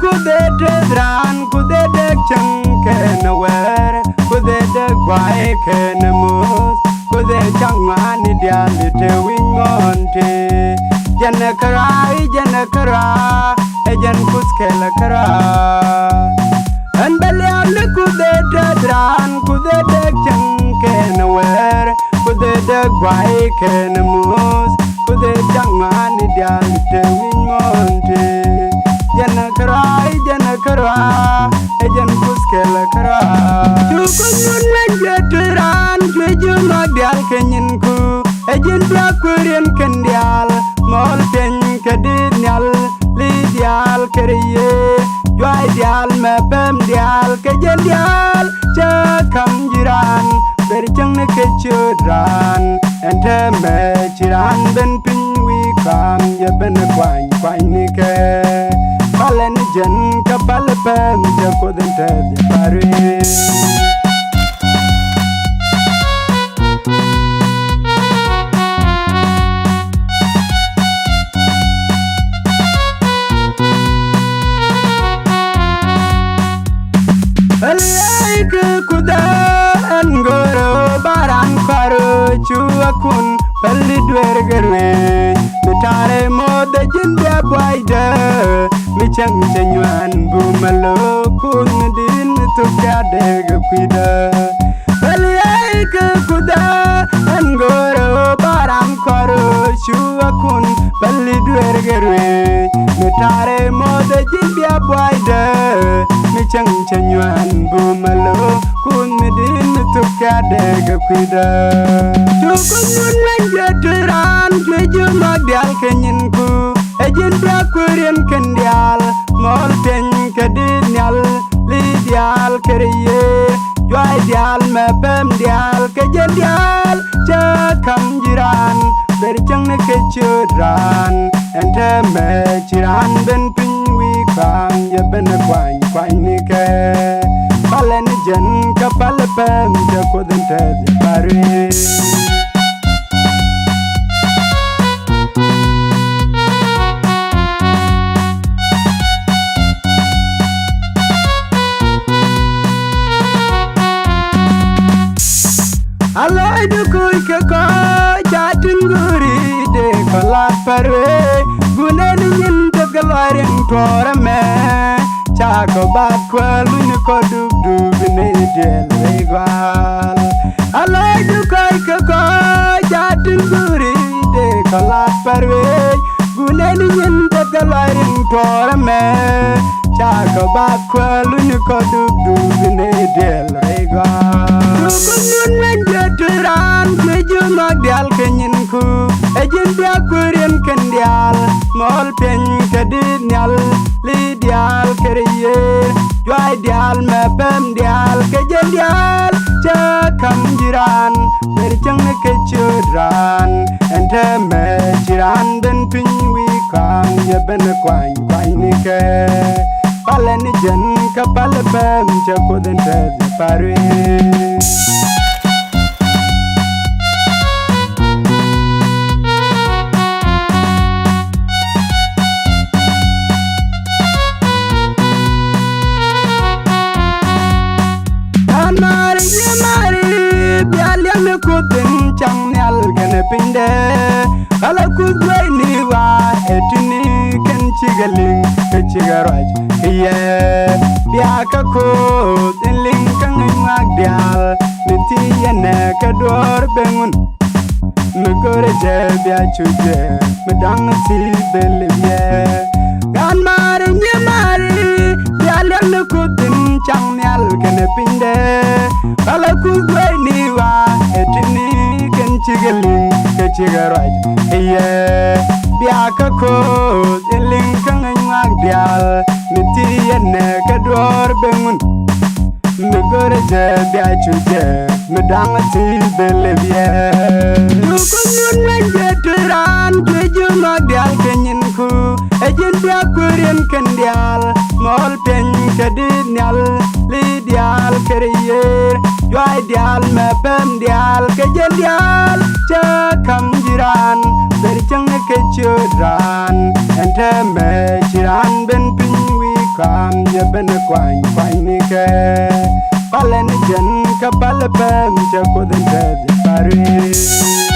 kudede dran kudede changken wer kudede gwai ken mus kude changani diali te wingonte jana kara ejan kuskela kara anbalial kudede dran kudede changken wer kudede gwai ken mus kude changani diali te wingonte jana kara ejan kuskela kara chukunun menjaturan chujuma dial kenyinku ejan brakurien kendial mol pen kedinyal lidial keriye jwai dial mepem dial kejendial cakam jiran berjang ne kecudran ente mechiran ben pinwi kam ya ben kwany nike palen jen kapal pem jakoden te pare alai ke kuda angoro baran karo chuakun palli dwer gerwe mitare mode jinde boyde mi chang chenywan bumalo kun din tukade gpida alai ke kuda angoro baran karo chuakun palli dwer gerwe mitare mode jinde boyde mi chang chenywan bumalo kun din tukade gpida chukunun menjaturan chujuma dial kenyinku ejen brakurien kendial mol pen kedinyal lidial keriye jwai dial mepem dial kejendial cakam jiran berjang ne kecudran ente mechiran ben pinwi kam ya ben kwany nike palen jen kapal pem jakoden te pare alai du kuy ke ko jatin guri de kala parwe gunen yin de galoren tora me cha ko bat kwalu ni ko dub ne de legal alai du kuy ke ko jatin guri de kala parwe gunen yin de galoren tora me cha ko bat kwalu ni ko dub ne de legal kunun menjaturan chujuma dial kenyinku ejen brakurien kendial mol pen kedinyal lidial keriye jwai dial mepem dial kejendial cakam jiran berjang ne kecudran ente mechiran ben pinwi kam ya ben kwany nike palen jen kapal pem jakoden te pare kudin chang nyal gane pinde ala kudway niwa etini ken chigaling ke chigaraj ye biaka ko dinling kang ngak dial niti yene kador bengun megore je bia chuje medang si belye gan mari nyamari bialan kudin chang nyal gane pinde ala kudway niwa etini ken chigaling ke chigaraj ye biaka ko dinling kang ngak dial niti yene kador bengun megore je bia chuje medang si belye kunun menjaturan chujuma dial kenyinku ejen brakurien kendial mol pen kedinyal lidial keriye jwai dial mepem dial kejendial cakam jiran berjang ne kecudran ente mechiran ben pinwi kam je ben kwany ni ke palen jen ka pal pem je ko den de pare